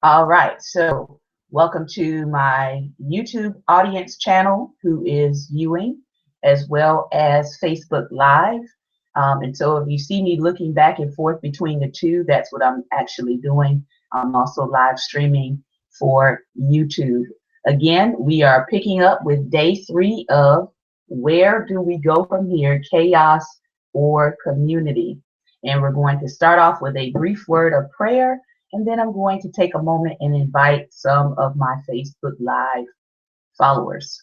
All right, so welcome to my YouTube audience channel who is viewing as well as Facebook Live. And so if you see me looking back and forth between the two, that's what I'm actually doing. I'm also live streaming for YouTube. Again, we are picking up with day 3 of Where Do We Go From Here, Chaos or Community? And we're going to start off with a brief word of prayer. And then I'm going to take a moment and invite some of my Facebook Live followers.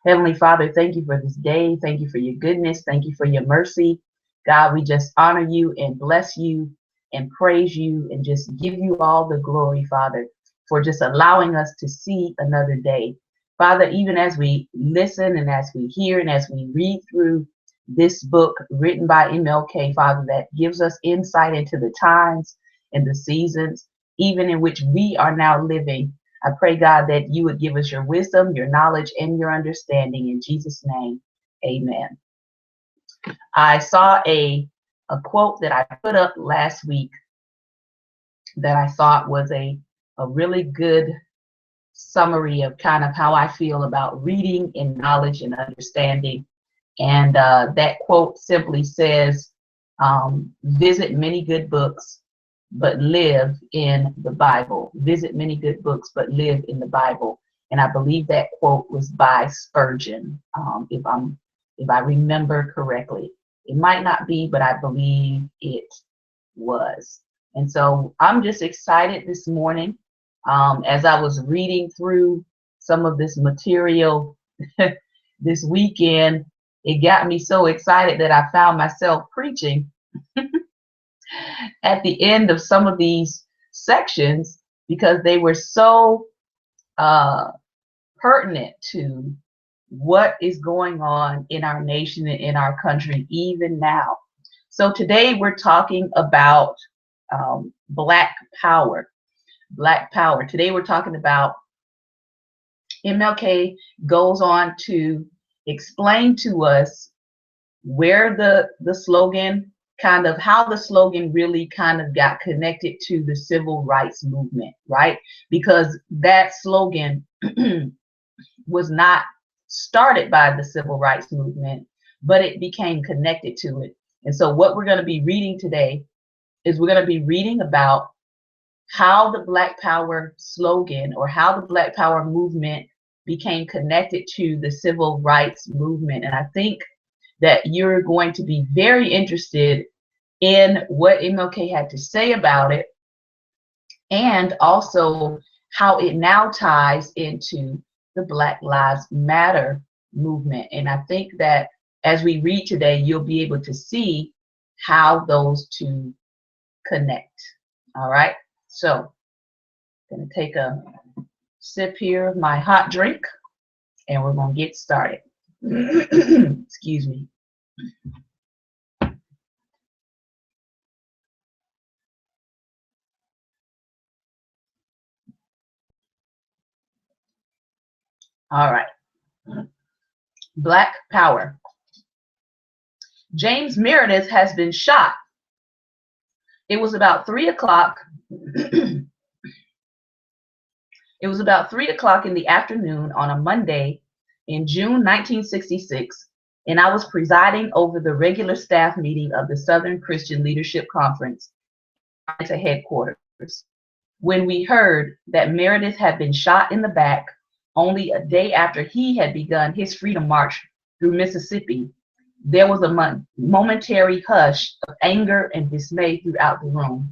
Heavenly Father, thank you for this day. Thank you for your goodness. Thank you for your mercy. God, we just honor you and bless you and praise you and just give you all the glory, Father, for just allowing us to see another day. Father, even as we listen and as we hear and as we read through this book written by MLK, Father, that gives us insight into the times and the seasons, even in which we are now living. I pray, God, that you would give us your wisdom, your knowledge, and your understanding. In Jesus' name, amen. I saw a quote that I put up last week that I thought was a really good summary of kind of how I feel about reading and knowledge and understanding. And that quote simply says, visit many good books, but live in the Bible. Visit many good books, but live in the Bible. And I believe that quote was by Spurgeon, if I remember correctly. It might not be, but I believe it was. And so I'm just excited this morning. As I was reading through some of this material this weekend, it got me so excited that I found myself preaching at the end of some of these sections because they were so pertinent to what is going on in our nation and in our country even now. So today we're talking about Black power. Black power. Today we're talking about MLK goes on to explain to us where the slogan, kind of how the slogan really kind of got connected to the civil rights movement, right? Because that slogan was not started by the civil rights movement, but it became connected to it. And so what we're going to be reading today is we're going to be reading about how the Black Power slogan or how the Black Power movement became connected to the civil rights movement. And I think that you're going to be very interested in what MLK had to say about it, and also how it now ties into the Black Lives Matter movement. And I think that as we read today, you'll be able to see how those two connect. All right, so I'm going to take a sip here of my hot drink and we're going to get started. Excuse me. All right. Black power. James Meredith has been shot. It was about 3 o'clock. It was about 3 o'clock in the afternoon on a Monday in June 1966, and I was presiding over the regular staff meeting of the Southern Christian Leadership Conference at headquarters when we heard that Meredith had been shot in the back only a day after he had begun his freedom march through Mississippi. There was a momentary hush of anger and dismay throughout the room.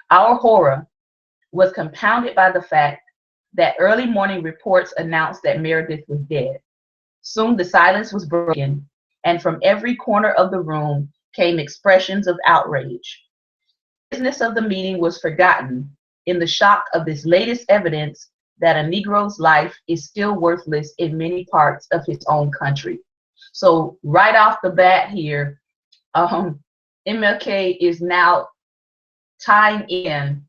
Our horror was compounded by the fact that early morning reports announced that Meredith was dead. Soon the silence was broken, and from every corner of the room came expressions of outrage. The business of the meeting was forgotten in the shock of this latest evidence that a Negro's life is still worthless in many parts of his own country. So right off the bat here, MLK is now tying in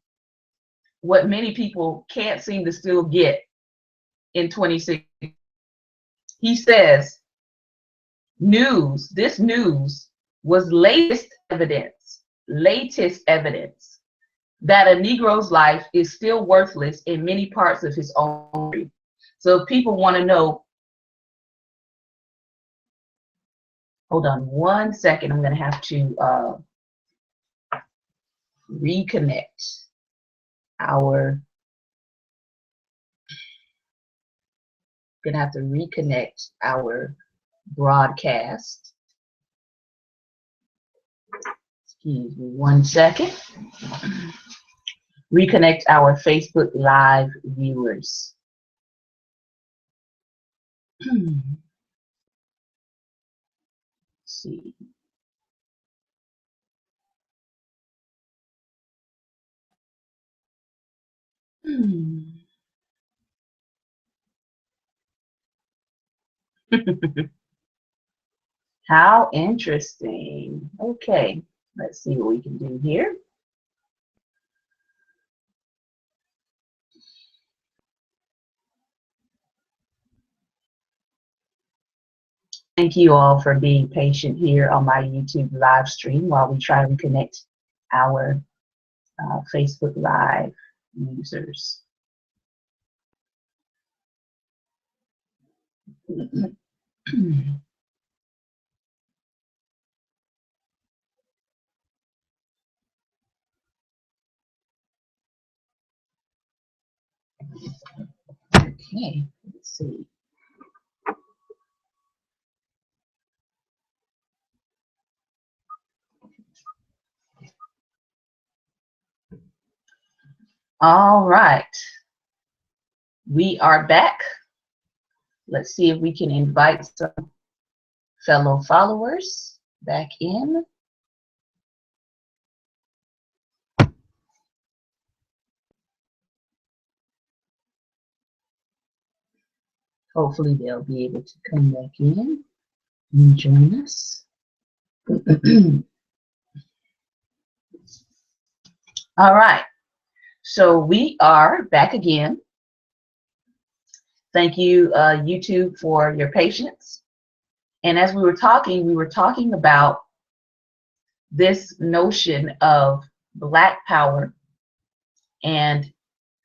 what many people can't seem to still get in 2016. He says, this news was latest evidence that a Negro's life is still worthless in many parts of his own country. So if people want to know, hold on one second, I'm going to have to reconnect our, broadcast. Excuse me one second. Reconnect our Facebook Live viewers. Let's see. How interesting. Okay, let's see what we can do here. Thank you all for being patient here on my YouTube live stream while we try to connect our Facebook Live users. Okay, let's see. All right, we are back. Let's see if we can invite some fellow followers back in. Hopefully they'll be able to come back in and join us. All right, so we are back again. Thank you, YouTube, for your patience. And as we were talking about this notion of Black power and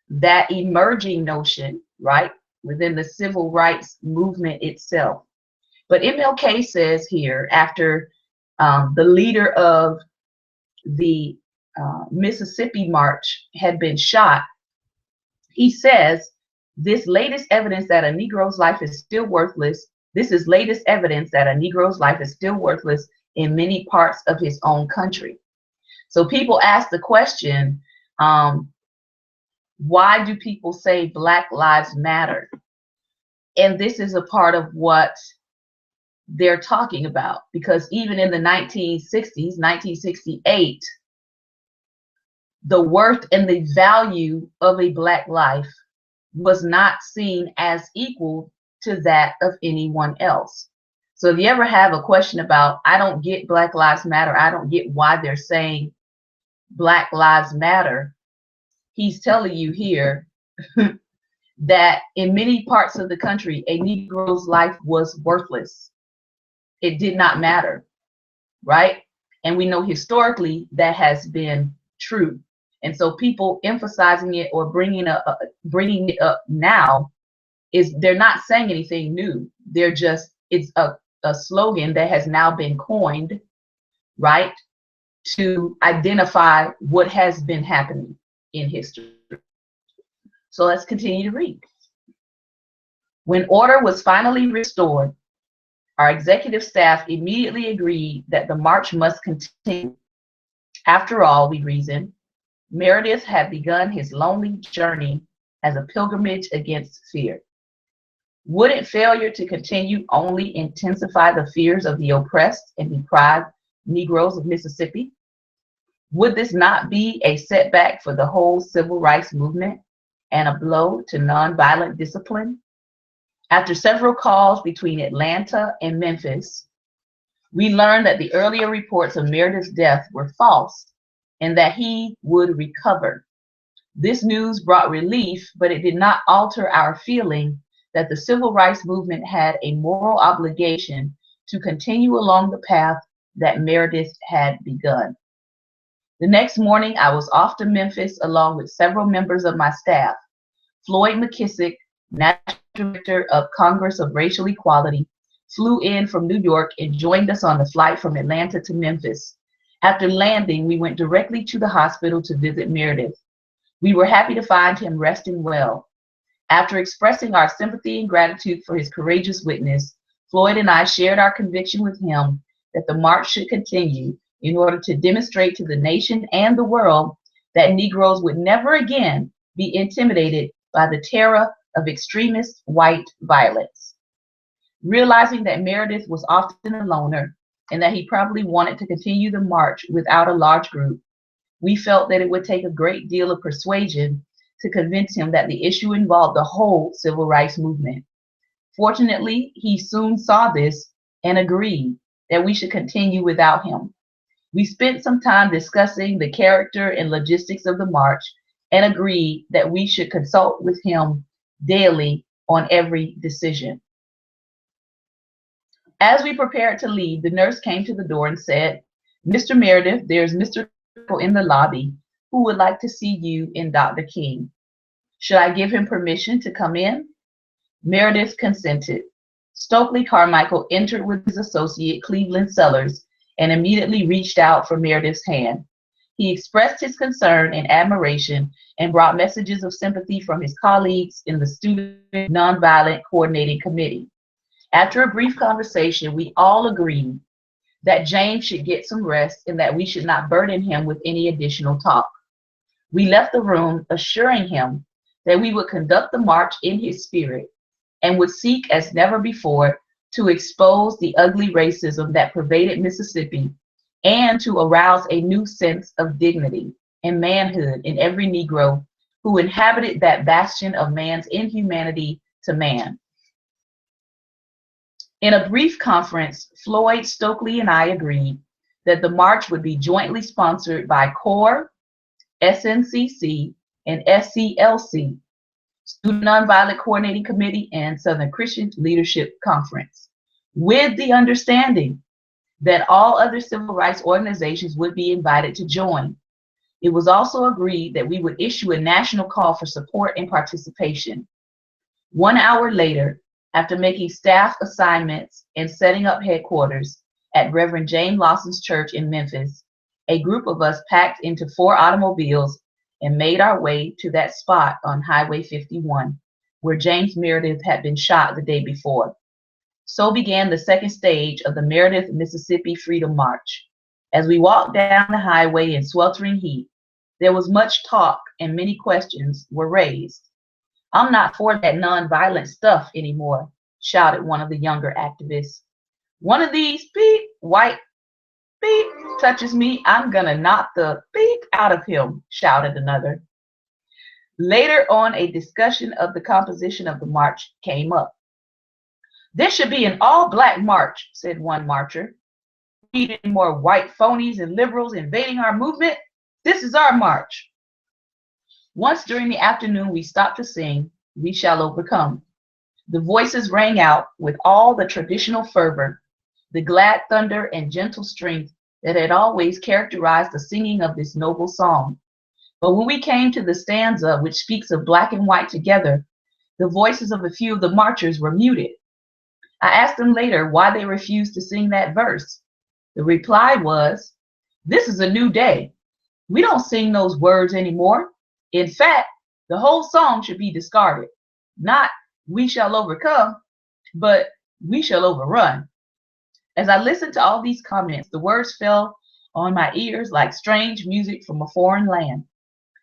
that emerging notion, right, within the civil rights movement itself. But MLK says here, after the leader of the Mississippi March had been shot, he says, this latest evidence that a Negro's life is still worthless, this is latest evidence that a Negro's life is still worthless in many parts of his own country. So people ask the question, why do people say Black Lives Matter? And this is a part of what they're talking about, because even in the 1960s, 1968, the worth and the value of a Black life was not seen as equal to that of anyone else. So if you ever have a question about, I don't get Black Lives Matter, I don't get why they're saying Black Lives Matter, he's telling you here that in many parts of the country, a Negro's life was worthless. It did not matter, right? And we know historically that has been true. And so people emphasizing it or bringing it up now is they're not saying anything new. They're just, it's a slogan that has now been coined, right, to identify what has been happening in history. So let's continue to read. When order was finally restored, our executive staff immediately agreed that the march must continue. After all, we reasoned, Meredith had begun his lonely journey as a pilgrimage against fear. Wouldn't failure to continue only intensify the fears of the oppressed and deprived Negroes of Mississippi? Would this not be a setback for the whole civil rights movement and a blow to nonviolent discipline? After several calls between Atlanta and Memphis, we learned that the earlier reports of Meredith's death were false and that he would recover. This news brought relief, but it did not alter our feeling that the civil rights movement had a moral obligation to continue along the path that Meredith had begun. The next morning, I was off to Memphis along with several members of my staff. Floyd McKissick, National Director of Congress of Racial Equality, flew in from New York and joined us on the flight from Atlanta to Memphis. After landing, we went directly to the hospital to visit Meredith. We were happy to find him resting well. After expressing our sympathy and gratitude for his courageous witness, Floyd and I shared our conviction with him that the march should continue in order to demonstrate to the nation and the world that Negroes would never again be intimidated by the terror of extremist white violence. Realizing that Meredith was often a loner and that he probably wanted to continue the march without a large group, we felt that it would take a great deal of persuasion to convince him that the issue involved the whole civil rights movement. Fortunately, he soon saw this and agreed that we should continue without him. We spent some time discussing the character and logistics of the march and agreed that we should consult with him daily on every decision. As we prepared to leave, the nurse came to the door and said, "Mr. Meredith, there's Mr. in the lobby who would like to see you and Dr. King. Should I give him permission to come in?" Meredith consented. Stokely Carmichael entered with his associate, Cleveland Sellers, and immediately reached out for Meredith's hand. He expressed his concern and admiration and brought messages of sympathy from his colleagues in the Student Nonviolent Coordinating Committee. After a brief conversation, we all agreed that James should get some rest and that we should not burden him with any additional talk. We left the room assuring him that we would conduct the march in his spirit and would seek as never before to expose the ugly racism that pervaded Mississippi and to arouse a new sense of dignity and manhood in every Negro who inhabited that bastion of man's inhumanity to man. In a brief conference, Floyd, Stokely, and I agreed that the march would be jointly sponsored by CORE, SNCC, and SCLC, Student Nonviolent Coordinating Committee, and Southern Christian Leadership Conference, with the understanding that all other civil rights organizations would be invited to join. It was also agreed that we would issue a national call for support and participation. 1 hour later, after making staff assignments and setting up headquarters at Reverend James Lawson's church in Memphis, a group of us packed into 4 automobiles and made our way to that spot on Highway 51, where James Meredith had been shot the day before. So began the second stage of the Meredith, Mississippi Freedom March. As we walked down the highway in sweltering heat, there was much talk and many questions were raised. "I'm not for that nonviolent stuff anymore," shouted one of the younger activists. "One of these beep, white beep touches me, I'm gonna knock the beep out of him," shouted another. Later on, a discussion of the composition of the march came up. "This should be an all-black march," said one marcher. "We need any more white phonies and liberals invading our movement? This is our march." Once during the afternoon, we stopped to sing "We Shall Overcome." The voices rang out with all the traditional fervor, the glad thunder and gentle strength that had always characterized the singing of this noble song. But when we came to the stanza which speaks of black and white together, the voices of a few of the marchers were muted. I asked them later why they refused to sing that verse. The reply was, "This is a new day. We don't sing those words anymore. In fact, the whole song should be discarded. Not 'we shall overcome,' but 'we shall overrun.'" As I listened to all these comments, the words fell on my ears like strange music from a foreign land.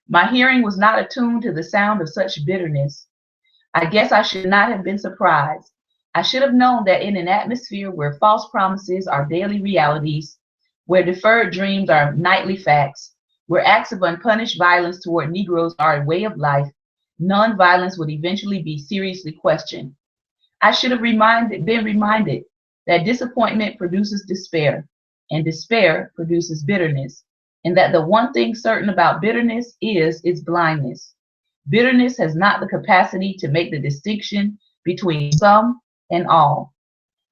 My hearing was not attuned to the sound of such bitterness. I guess I should not have been surprised. I should have known that in an atmosphere where false promises are daily realities, where deferred dreams are nightly facts, where acts of unpunished violence toward Negroes are a way of life, nonviolence would eventually be seriously questioned. I should have been reminded that disappointment produces despair, and despair produces bitterness, and that the one thing certain about bitterness is its blindness. Bitterness has not the capacity to make the distinction between some and all.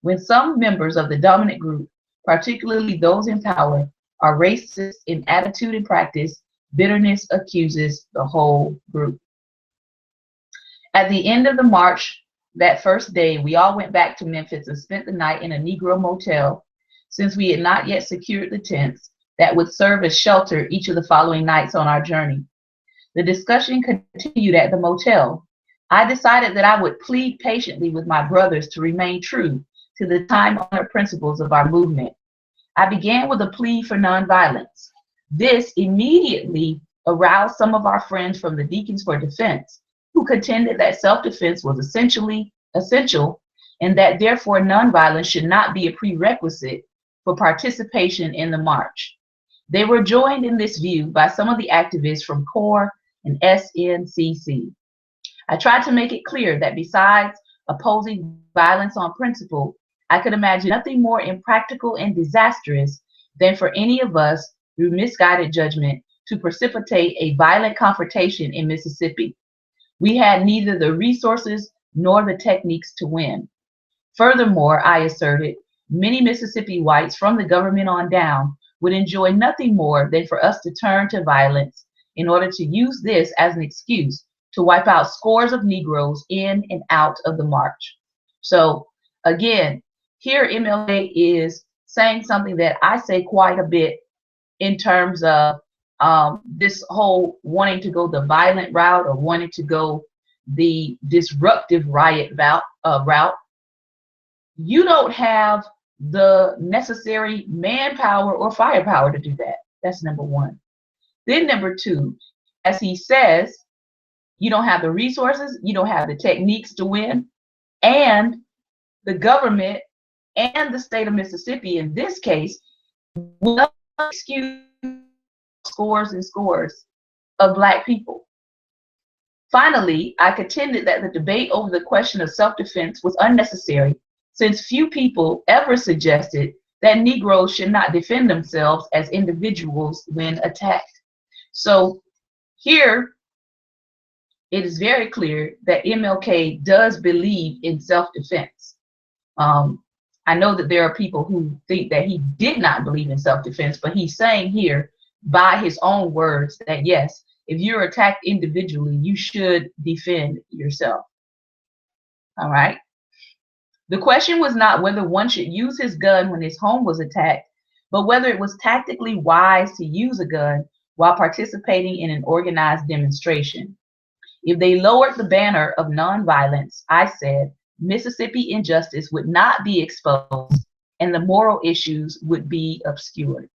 When some members of the dominant group, particularly those in power, are racist in attitude and practice. Bitterness accuses the whole group. At the end of the march, that first day, we all went back to Memphis and spent the night in a Negro motel, since we had not yet secured the tents that would serve as shelter each of the following nights on our journey. The discussion continued at the motel. I decided that I would plead patiently with my brothers to remain true to the time-honored principles of our movement. I began with a plea for nonviolence. This immediately aroused some of our friends from the Deacons for Defense, who contended that self-defense was essential and that therefore nonviolence should not be a prerequisite for participation in the march. They were joined in this view by some of the activists from CORE and SNCC. I tried to make it clear that besides opposing violence on principle, I could imagine nothing more impractical and disastrous than for any of us, through misguided judgment, to precipitate a violent confrontation in Mississippi. We had neither the resources nor the techniques to win. Furthermore, I asserted, many Mississippi whites from the government on down would enjoy nothing more than for us to turn to violence in order to use this as an excuse to wipe out scores of Negroes in and out of the march. So again, here MLK is saying something that I say quite a bit in terms of this whole wanting to go the violent route or wanting to go the disruptive riot route. You don't have the necessary manpower or firepower to do that. That's number one. Then number two, as he says, you don't have the resources, you don't have the techniques to win, and the government and the state of Mississippi in this case will excuse scores and scores of Black people. Finally, I contended that the debate over the question of self-defense was unnecessary, since few people ever suggested that Negroes should not defend themselves as individuals when attacked. So here, it is very clear that MLK does believe in self-defense. I know that there are people who think that he did not believe in self-defense, but he's saying here, by his own words, that yes, if you're attacked individually, you should defend yourself. All right. The question was not whether one should use his gun when his home was attacked, but whether it was tactically wise to use a gun while participating in an organized demonstration. If they lowered the banner of nonviolence, I said, Mississippi injustice would not be exposed and the moral issues would be obscured.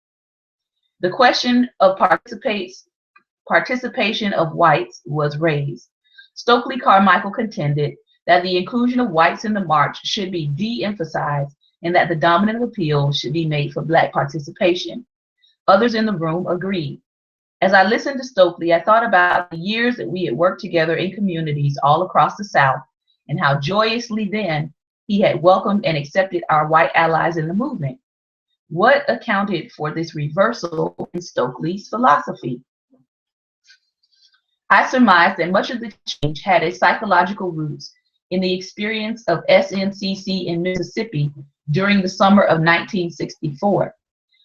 The question of participation of whites was raised. Stokely Carmichael contended that the inclusion of whites in the march should be de-emphasized and that the dominant appeal should be made for Black participation. Others in the room agreed. As I listened to Stokely, I thought about the years that we had worked together in communities all across the South and how joyously then he had welcomed and accepted our white allies in the movement. What accounted for this reversal in Stokely's philosophy? I surmised that much of the change had its psychological roots in the experience of SNCC in Mississippi during the summer of 1964,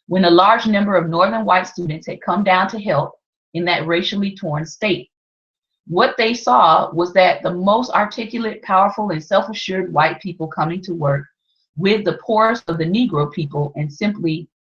when a large number of Northern white students had come down to help in that racially torn state. What they saw was that the most articulate, powerful, and self-assured white people coming to work with the poorest of the Negro people and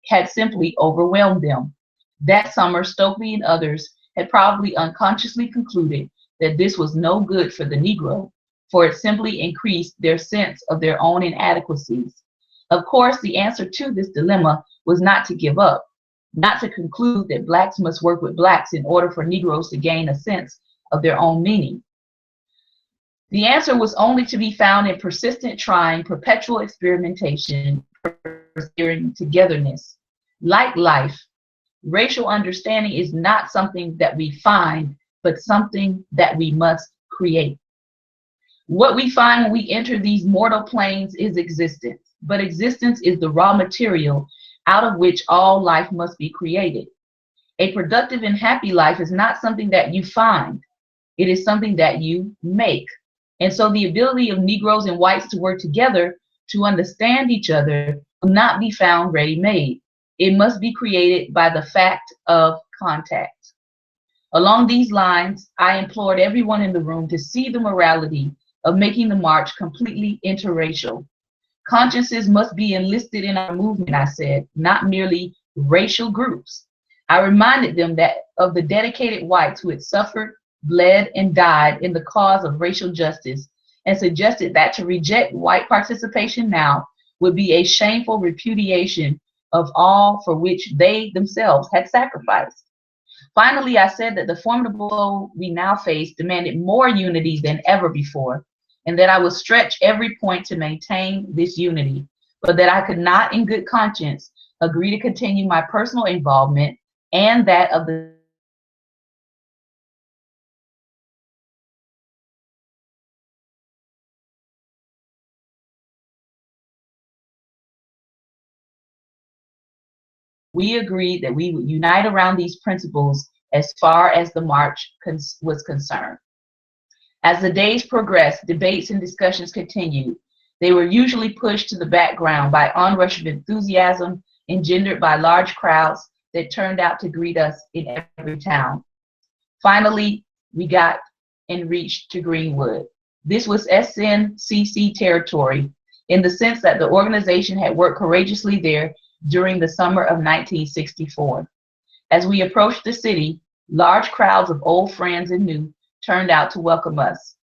had simply overwhelmed them. That summer, Stokely and others had probably unconsciously concluded that this was no good for the Negro, for it simply increased their sense of their own inadequacies. Of course, the answer to this dilemma was not to give up, not to conclude that Blacks must work with Blacks in order for Negroes to gain a sense of their own meaning. The answer was only to be found in persistent trying, perpetual experimentation, persevering togetherness. Like life, racial understanding is not something that we find, but something that we must create. What we find when we enter these mortal planes is existence, but existence is the raw material out of which all life must be created. A productive and happy life is not something that you find, it is something that you make. And so the ability of Negroes and whites to work together to understand each other will not be found ready-made. It must be created by the fact of contact. Along these lines, I implored everyone in the room to see the morality of making the march completely interracial. Consciences must be enlisted in our movement, I said, not merely racial groups. I reminded them that of the dedicated whites who had suffered, bled, and died in the cause of racial justice, and suggested that to reject white participation now would be a shameful repudiation of all for which they themselves had sacrificed. Finally, I said that the formidable foe we now face demanded more unity than ever before, and that I would stretch every point to maintain this unity, but that I could not in good conscience agree to continue my personal involvement and that of the we agreed that we would unite around these principles as far as the march was concerned. As the days progressed, debates and discussions continued. They were usually pushed to the background by onrush of enthusiasm engendered by large crowds that turned out to greet us in every town. Finally, we got and reached to Greenwood. This was SNCC territory in the sense that the organization had worked courageously there during the summer of 1964. As we approached the city, large crowds of old friends and new turned out to welcome us.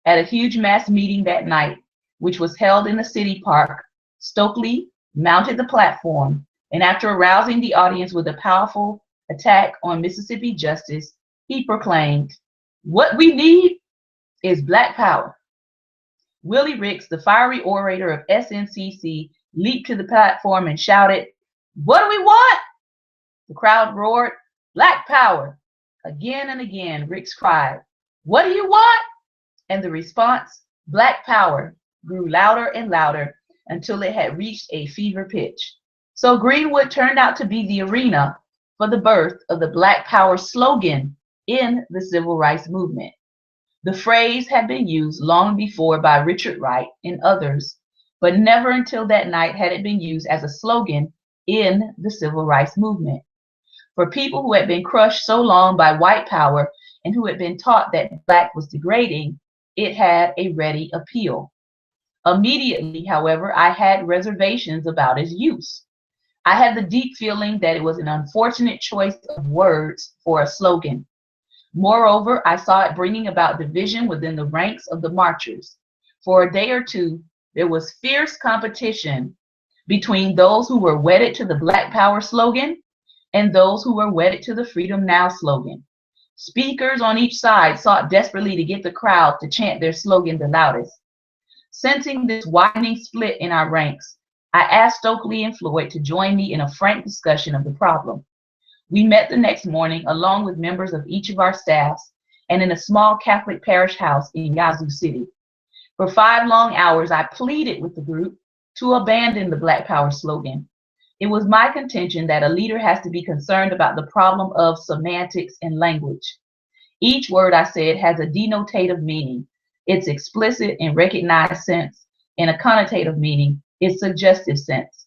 At a huge mass meeting that night, which was held in the city park, Stokely mounted the platform, and after arousing the audience with a powerful attack on Mississippi justice, he proclaimed, "What we need is Black power." Willie Ricks, the fiery orator of SNCC, leaped to the platform and shouted, "What do we want?" The crowd roared, "Black power." Again and again, Ricks cried, "What do you want?" And the response, "Black power," grew louder and louder until it had reached a fever pitch. So Greenwood turned out to be the arena for the birth of the Black Power slogan in the civil rights movement. The phrase had been used long before by Richard Wright and others, but never until that night had it been used as a slogan in the civil rights movement. For people who had been crushed so long by white power and who had been taught that Black was degrading, it had a ready appeal. Immediately, however, I had reservations about its use. I had the deep feeling that it was an unfortunate choice of words for a slogan. Moreover, I saw it bringing about division within the ranks of the marchers. For a day or two, there was fierce competition between those who were wedded to the Black Power slogan and those who were wedded to the Freedom Now slogan. Speakers on each side sought desperately to get the crowd to chant their slogan the loudest. Sensing this widening split in our ranks, I asked Stokely and Floyd to join me in a frank discussion of the problem. We met the next morning along with members of each of our staffs and in a small Catholic parish house in Yazoo City. For 5 long hours, I pleaded with the group to abandon the Black Power slogan. It was my contention that a leader has to be concerned about the problem of semantics and language. Each word, I said, has a denotative meaning, its explicit and recognized sense, and a connotative meaning, its suggestive sense.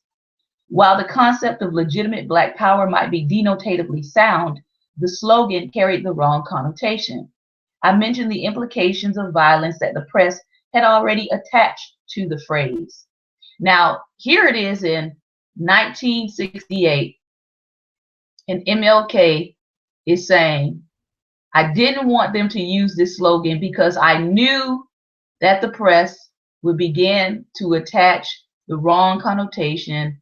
While the concept of legitimate Black power might be denotatively sound, the slogan carried the wrong connotation. I mentioned the implications of violence that the press had already attached to the phrase. Now, here it is in 1968, and MLK is saying, "I didn't want them to use this slogan because I knew that the press would begin to attach the wrong connotation,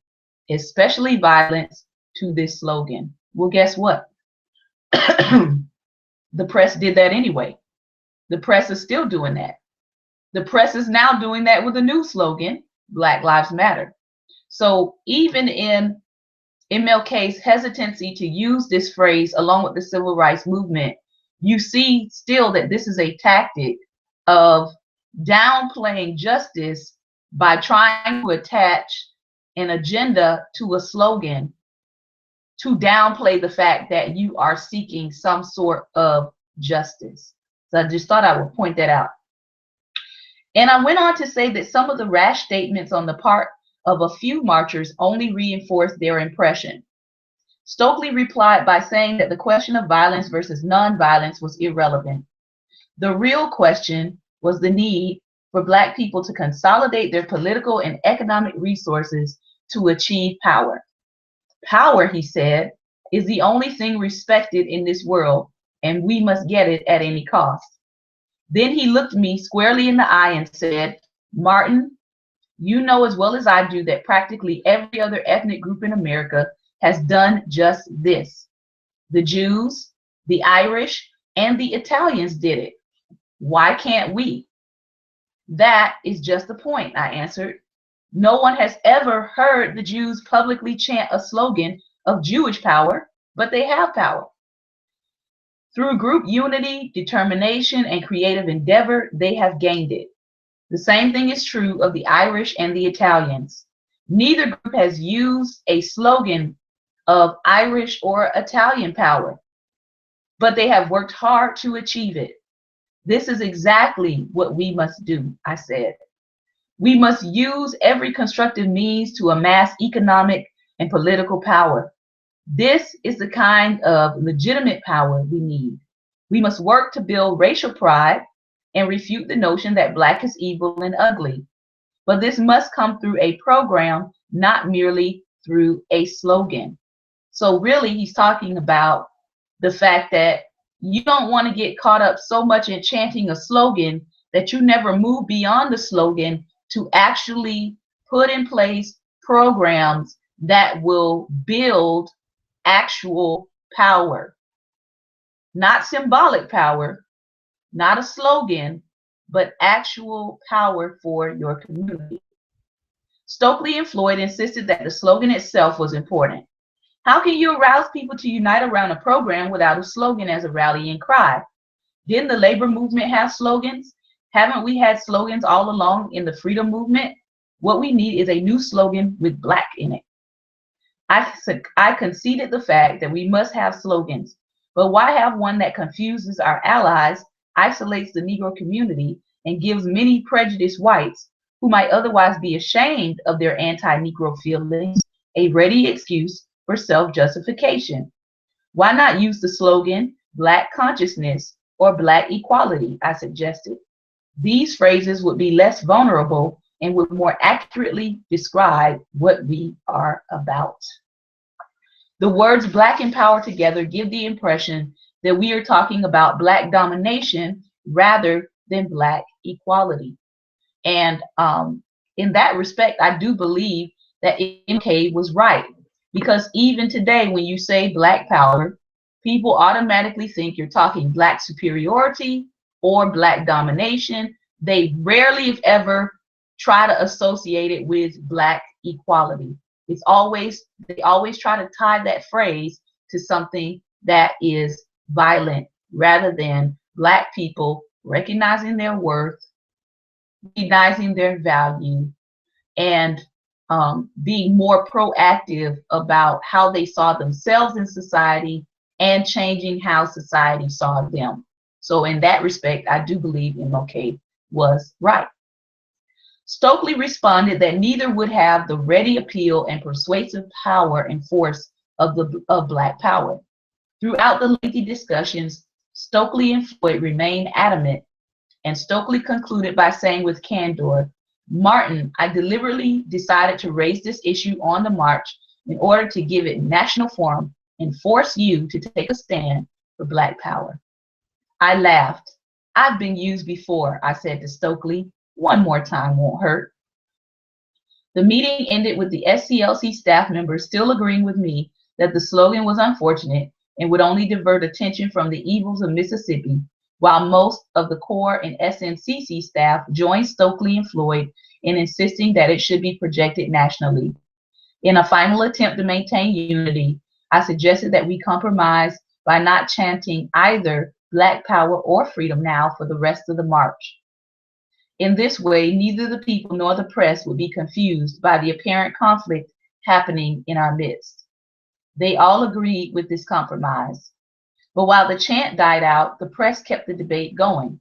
especially violence, to this slogan." Well, guess what? The press did that anyway. The press is still doing that. The press is now doing that with a new slogan, Black Lives Matter. So even in MLK's hesitancy to use this phrase along with the civil rights movement, you see still that this is a tactic of downplaying justice by trying to attach an agenda to a slogan to downplay the fact that you are seeking some sort of justice. So I just thought I would point that out. And I went on to say that some of the rash statements on the part of a few marchers only reinforced their impression. Stokely replied by saying that the question of violence versus nonviolence was irrelevant. The real question was the need for Black people to consolidate their political and economic resources to achieve power. Power, he said, is the only thing respected in this world, and we must get it at any cost. Then he looked me squarely in the eye and said, Martin, you know as well as I do that practically every other ethnic group in America has done just this. The Jews, the Irish, and the Italians did it. Why can't we? That is just the point, I answered. No one has ever heard the Jews publicly chant a slogan of Jewish power, but they have power. Through group unity, determination, and creative endeavor, they have gained it. The same thing is true of the Irish and the Italians. Neither group has used a slogan of Irish or Italian power, but they have worked hard to achieve it. This is exactly what we must do, I said. We must use every constructive means to amass economic and political power. This is the kind of legitimate power we need. We must work to build racial pride and refute the notion that Black is evil and ugly. But this must come through a program, not merely through a slogan. So really, he's talking about the fact that you don't want to get caught up so much in chanting a slogan that you never move beyond the slogan to actually put in place programs that will build actual power. Not symbolic power, not a slogan, but actual power for your community. Stokely and Floyd insisted that the slogan itself was important. How can you arouse people to unite around a program without a slogan as a rallying cry? Didn't the labor movement have slogans? Haven't we had slogans all along in the freedom movement? What we need is a new slogan with Black in it. I conceded the fact that we must have slogans, but why have one that confuses our allies, isolates the Negro community, and gives many prejudiced whites, who might otherwise be ashamed of their anti-Negro feelings, a ready excuse for self-justification? Why not use the slogan Black consciousness or Black equality, I suggested. These phrases would be less vulnerable and would more accurately describe what we are about. The words Black and power together give the impression that we are talking about Black domination rather than Black equality. And in that respect, I do believe that MLK was right, because even today, when you say Black power, people automatically think you're talking Black superiority or Black domination. They rarely, if ever, try to associate it with Black equality. They always try to tie that phrase to something that is violent rather than Black people recognizing their worth, recognizing their value, and being more proactive about how they saw themselves in society and changing how society saw them. So in that respect, I do believe MLK was right. Stokely responded that neither would have the ready appeal and persuasive power and force of Black power. Throughout the lengthy discussions, Stokely and Floyd remained adamant, and Stokely concluded by saying with candor, Martin, I deliberately decided to raise this issue on the march in order to give it national forum and force you to take a stand for Black power. I laughed. I've been used before, I said to Stokely. One more time won't hurt. The meeting ended with the SCLC staff members still agreeing with me that the slogan was unfortunate and would only divert attention from the evils of Mississippi, while most of the core and SNCC staff joined Stokely and Floyd in insisting that it should be projected nationally. In a final attempt to maintain unity, I suggested that we compromise by not chanting either Black power or freedom now for the rest of the march. In this way, neither the people nor the press would be confused by the apparent conflict happening in our midst. They all agreed with this compromise. But while the chant died out, the press kept the debate going.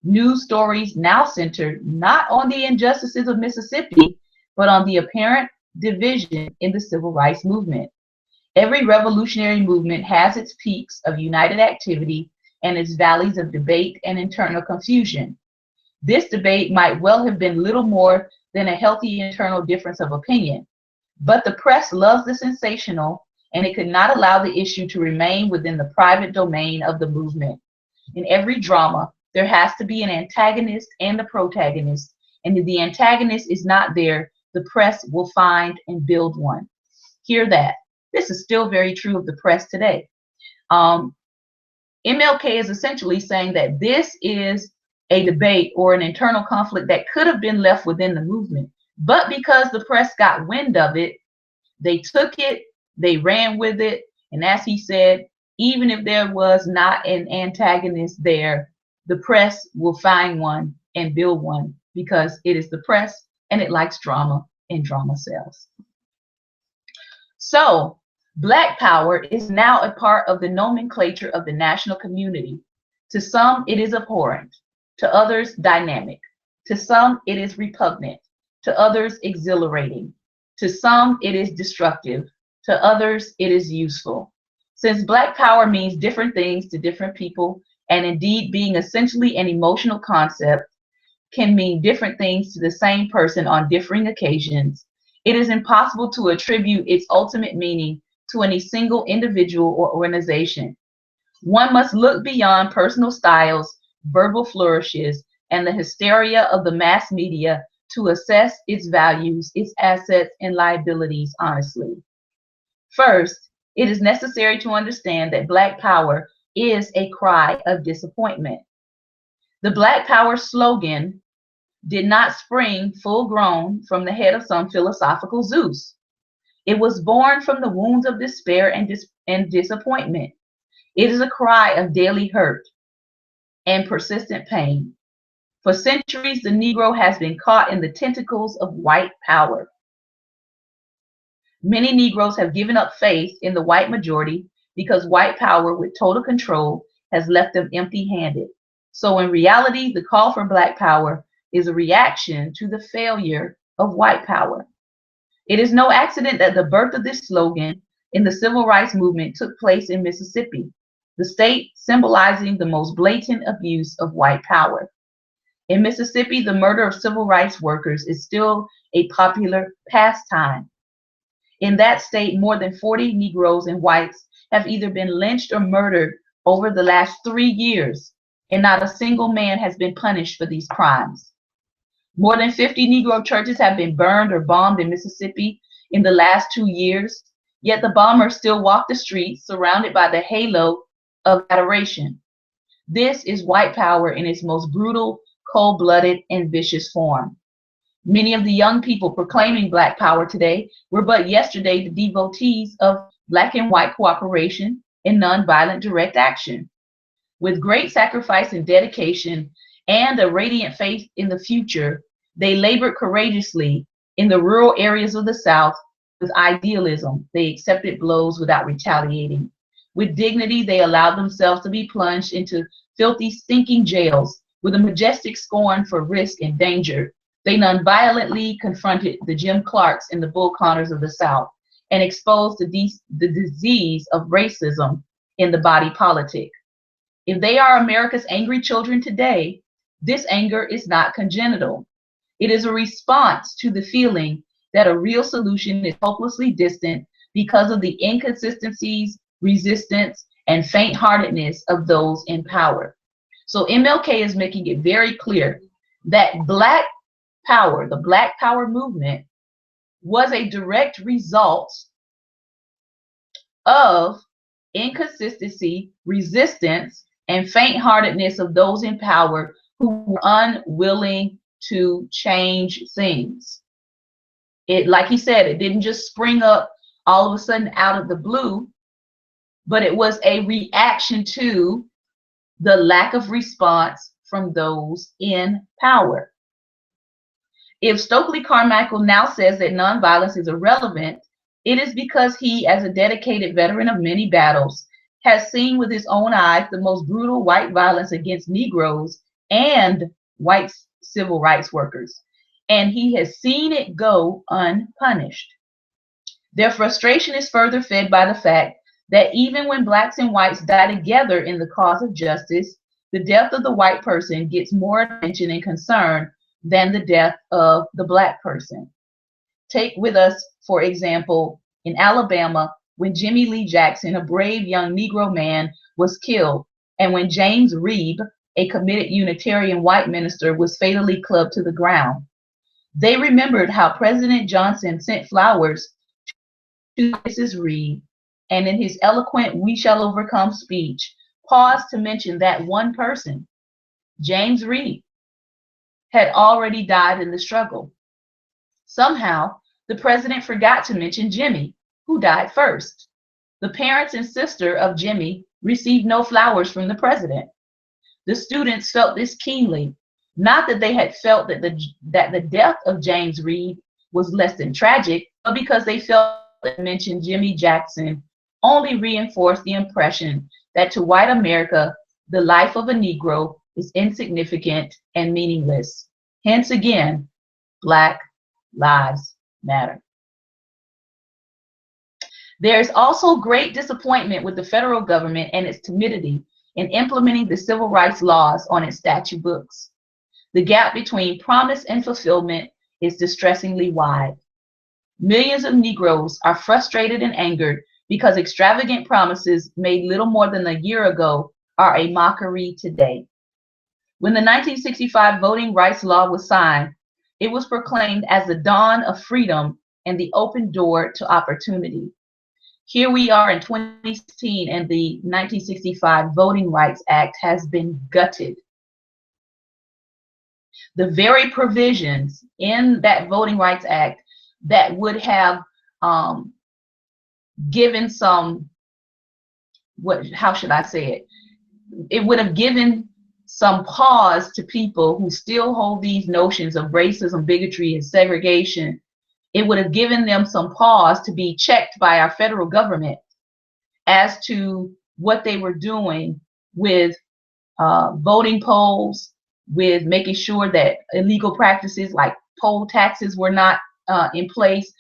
News stories now centered not on the injustices of Mississippi, but on the apparent division in the civil rights movement. Every revolutionary movement has its peaks of united activity and its valleys of debate and internal confusion. This debate might well have been little more than a healthy internal difference of opinion, but the press loves the sensational, and it could not allow the issue to remain within the private domain of the movement. In every drama, there has to be an antagonist and a protagonist, and if the antagonist is not there, the press will find and build one. Hear that. This is still very true of the press today. MLK is essentially saying that this is a debate or an internal conflict that could have been left within the movement, but because the press got wind of it, they took it, they ran with it, and as he said, even if there was not an antagonist there, the press will find one and build one because it is the press and it likes drama and drama sells. So, Black power is now a part of the nomenclature of the national community. To some, it is abhorrent. To others, dynamic. To some, it is repugnant. To others, exhilarating. To some, it is destructive. To others, it is useful. Since Black power means different things to different people, and indeed being essentially an emotional concept can mean different things to the same person on differing occasions, it is impossible to attribute its ultimate meaning to any single individual or organization. One must look beyond personal styles, verbal flourishes, and the hysteria of the mass media to assess its values, its assets, and liabilities honestly. First, it is necessary to understand that Black power is a cry of disappointment. The Black power slogan did not spring full grown from the head of some philosophical Zeus. It was born from the wounds of despair and disappointment. It is a cry of daily hurt and persistent pain. For centuries, the Negro has been caught in the tentacles of white power. Many Negroes have given up faith in the white majority because white power with total control has left them empty-handed. So in reality, the call for Black power is a reaction to the failure of white power. It is no accident that the birth of this slogan in the civil rights movement took place in Mississippi, the state symbolizing the most blatant abuse of white power. In Mississippi, the murder of civil rights workers is still a popular pastime. In that state, more than 40 Negroes and whites have either been lynched or murdered over the last 3 years, and not a single man has been punished for these crimes. More than 50 Negro churches have been burned or bombed in Mississippi in the last 2 years, yet the bombers still walk the streets surrounded by the halo of adoration. This is white power in its most brutal, cold-blooded, and vicious form. Many of the young people proclaiming Black power today were but yesterday the devotees of Black and white cooperation and nonviolent direct action. With great sacrifice and dedication and a radiant faith in the future, they labored courageously in the rural areas of the South. With idealism, they accepted blows without retaliating. With dignity, they allowed themselves to be plunged into filthy, stinking jails. With a majestic scorn for risk and danger, they nonviolently confronted the Jim Clarks and the Bull Connors of the South and exposed the disease of racism in the body politic. If they are America's angry children today, this anger is not congenital. It is a response to the feeling that a real solution is hopelessly distant because of the inconsistencies, resistance, and faint-heartedness of those in power. So MLK is making it very clear that Black power, the Black power movement, was a direct result of inconsistency, resistance, and faint-heartedness of those in power who were unwilling to change things. It, like he said, it didn't just spring up all of a sudden out of the blue, but it was a reaction to the lack of response from those in power. If Stokely Carmichael now says that nonviolence is irrelevant, it is because he, as a dedicated veteran of many battles, has seen with his own eyes the most brutal white violence against Negroes and white civil rights workers, and he has seen it go unpunished. Their frustration is further fed by the fact that even when blacks and whites die together in the cause of justice, the death of the white person gets more attention and concern than the death of the black person. Take with us, for example, in Alabama, when Jimmy Lee Jackson, a brave young Negro man, was killed, and when James Reeb, a committed Unitarian white minister, was fatally clubbed to the ground. They remembered how President Johnson sent flowers to Mrs. Reeb, and in his eloquent "We Shall Overcome" speech, paused to mention that one person, James Reeb, had already died in the struggle. Somehow, the president forgot to mention Jimmy, who died first. The parents and sister of Jimmy received no flowers from the president. The students felt this keenly, not that they had felt that the death of James Reeb was less than tragic, but because they felt that mention Jimmy Jackson only reinforced the impression that to white America, the life of a Negro is insignificant and meaningless. Hence again, Black Lives Matter. There is also great disappointment with the federal government and its timidity in implementing the civil rights laws on its statute books. The gap between promise and fulfillment is distressingly wide. Millions of Negroes are frustrated and angered because extravagant promises made little more than a year ago are a mockery today. When the 1965 Voting Rights Law was signed, it was proclaimed as the dawn of freedom and the open door to opportunity. Here we are in 2016, and the 1965 Voting Rights Act has been gutted. The very provisions in that Voting Rights Act that would have given some, how should I say it? It would have given some pause to people who still hold these notions of racism, bigotry, and segregation. It would have given them some pause to be checked by our federal government as to what they were doing with voting polls, with making sure that illegal practices like poll taxes were not in place,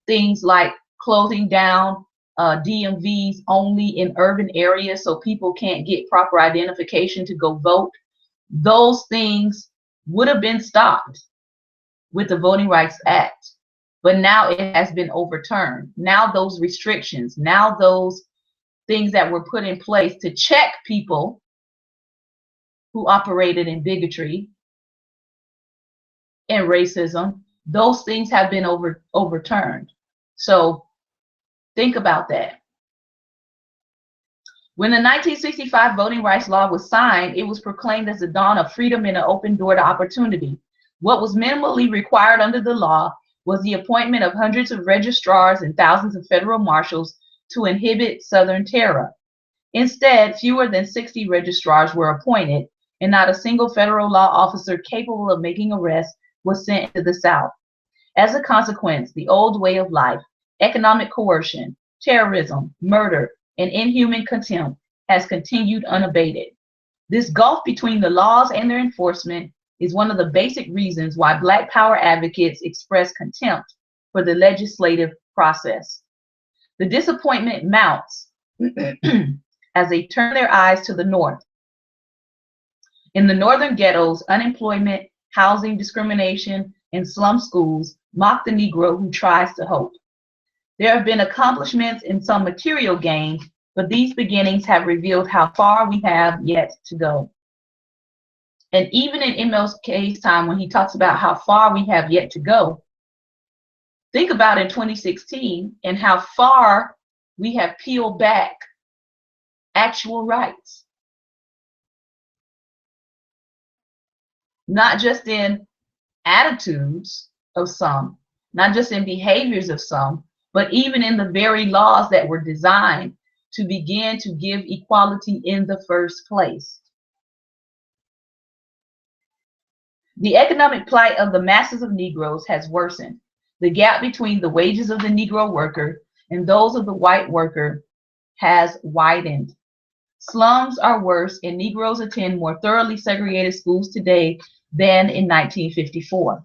things like closing down DMVs only in urban areas so people can't get proper identification to go vote. Those things would have been stopped with the Voting Rights Act, but now it has been overturned. Now those restrictions, now those things that were put in place to check people who operated in bigotry and racism, those things have been overturned. So think about that. When the 1965 Voting Rights Law was signed, it was proclaimed as the dawn of freedom and an open door to opportunity. What was minimally required under the law was the appointment of hundreds of registrars and thousands of federal marshals to inhibit Southern terror. Instead, fewer than 60 registrars were appointed, and not a single federal law officer capable of making arrests was sent to the South. As a consequence, the old way of life, economic coercion, terrorism, murder, and inhuman contempt has continued unabated. This gulf between the laws and their enforcement is one of the basic reasons why Black Power advocates express contempt for the legislative process. The disappointment mounts as they turn their eyes to the North. In the northern ghettos, unemployment, housing discrimination, and slum schools mock the Negro who tries to hope. There have been accomplishments and some material gains, but these beginnings have revealed how far we have yet to go. And even in MLK's time, when he talks about how far we have yet to go, think about in 2016 and how far we have peeled back actual rights. Not just in attitudes of some, not just in behaviors of some, but even in the very laws that were designed to begin to give equality in the first place. The economic plight of the masses of Negroes has worsened. The gap between the wages of the Negro worker and those of the white worker has widened. Slums are worse, and Negroes attend more thoroughly segregated schools today than in 1954.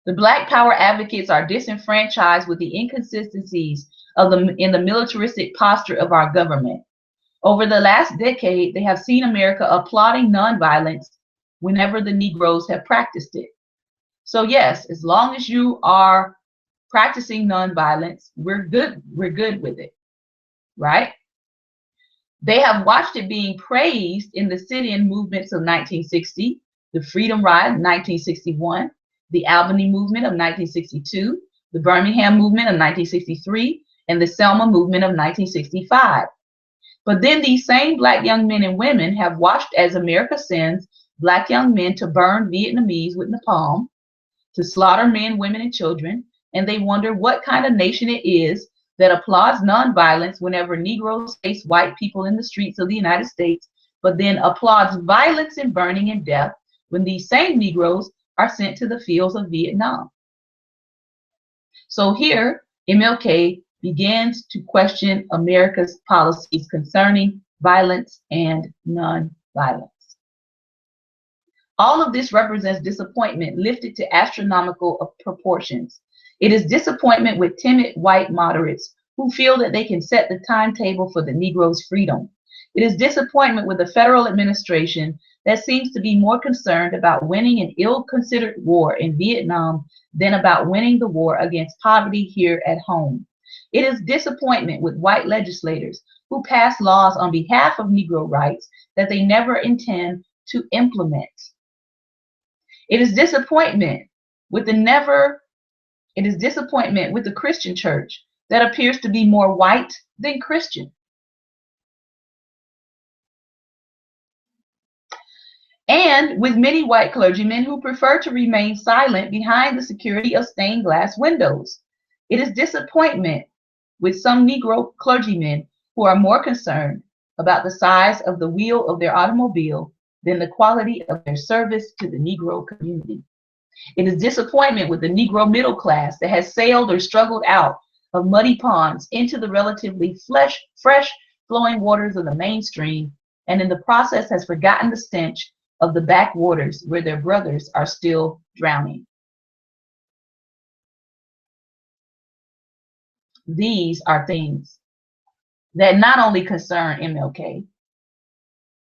The Black Power advocates are disenfranchised with the inconsistencies in the militaristic posture of our government. Over the last decade, they have seen America applauding nonviolence whenever the Negroes have practiced it. So yes, as long as you are practicing nonviolence, we're good with it, right? They have watched it being praised in the sit-in movements of 1960, the Freedom Ride of 1961, the Albany movement of 1962, the Birmingham movement of 1963, and the Selma movement of 1965. But then these same Black young men and women have watched as America sends Black young men to burn Vietnamese with napalm, to slaughter men, women, and children, and they wonder what kind of nation it is that applauds nonviolence whenever Negroes face white people in the streets of the United States, but then applauds violence and burning and death when these same Negroes are sent to the fields of Vietnam. So here, MLK begins to question America's policies concerning violence and nonviolence. All of this represents disappointment lifted to astronomical proportions. It is disappointment with timid white moderates who feel that they can set the timetable for the Negro's freedom. It is disappointment with the federal administration that seems to be more concerned about winning an ill-considered war in Vietnam than about winning the war against poverty here at home. It is disappointment with white legislators who pass laws on behalf of Negro rights that they never intend to implement. It is disappointment with the Christian church that appears to be more white than Christian. And with many white clergymen who prefer to remain silent behind the security of stained glass windows. It is disappointment with some Negro clergymen who are more concerned about the size of the wheel of their automobile than the quality of their service to the Negro community. It is disappointment with the Negro middle class that has sailed or struggled out of muddy ponds into the relatively fresh flowing waters of the mainstream, and in the process has forgotten the stench of the backwaters where their brothers are still drowning. These are things that not only concern MLK,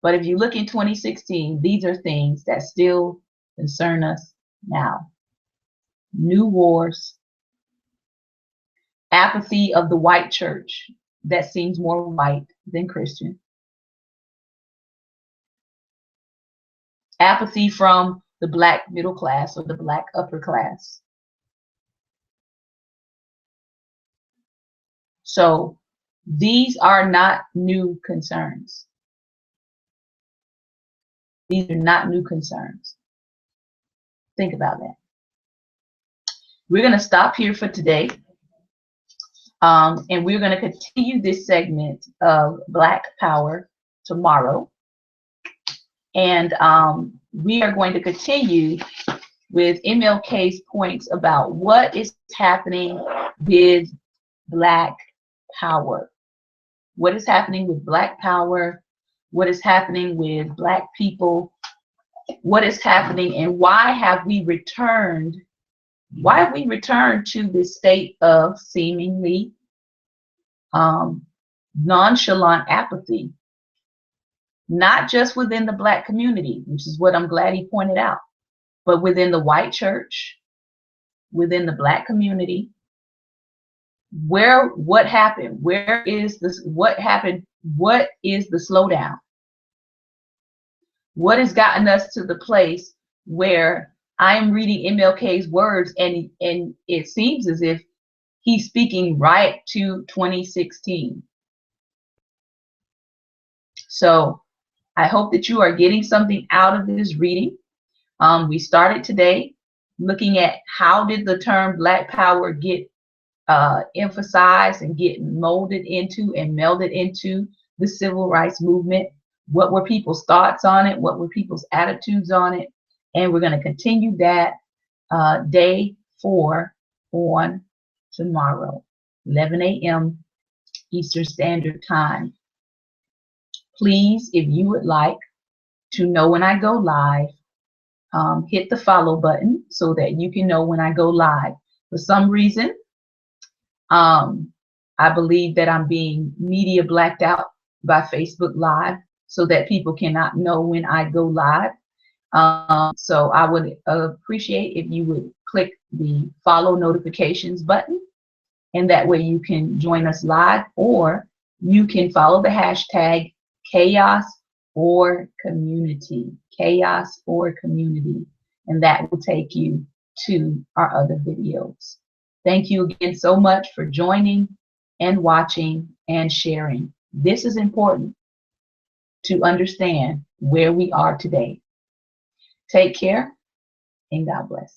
but if you look in 2016, these are things that still concern us now. New wars, apathy of the white church that seems more white than Christian, apathy from the Black middle class or the Black upper class. So these are not new concerns. These are not new concerns. Think about that. We're going to stop here for today. And we're going to continue this segment of Black Power tomorrow. And we are going to continue with MLK's points about what is happening with Black Power. What is happening with Black Power? What is happening with Black people? What is happening, and why have we returned? Why have we returned to this state of seemingly nonchalant apathy? Not just within the Black community, which is what I'm glad he pointed out, but within the white church, within the Black community. What happened? Where is this? What happened? What is the slowdown? What has gotten us to the place where I am reading MLK's words and it seems as if he's speaking right to 2016. So I hope that you are getting something out of this reading. We started today looking at how did the term Black Power get emphasized and get molded into and melded into the civil rights movement. What were people's thoughts on it? What were people's attitudes on it? And we're going to continue that day 4 on tomorrow, 11 a.m. Eastern Standard Time. Please, if you would like to know when I go live, hit the follow button so that you can know when I go live. For some reason, I believe that I'm being media blacked out by Facebook Live so that people cannot know when I go live. So I would appreciate if you would click the follow notifications button, and that way you can join us live, or you can follow the hashtag chaos or community, chaos or community, and that will take you to our other videos. Thank you again so much for joining and watching and sharing. This is important to understand where we are today. Take care and God bless.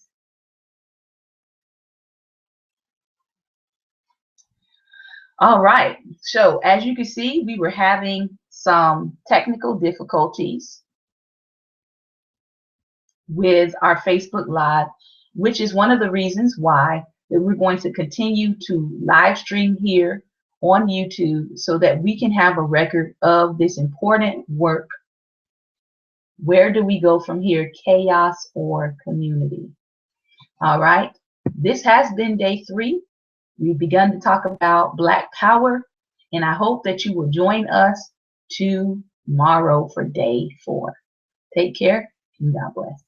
All right, so as you can see, we were having some technical difficulties with our Facebook Live, which is one of the reasons why that we're going to continue to live stream here on YouTube so that we can have a record of this important work. Where do we go from here? Chaos or community? All right, this has been day 3. We've begun to talk about Black Power, and I hope that you will join us tomorrow for day 4. Take care and God bless.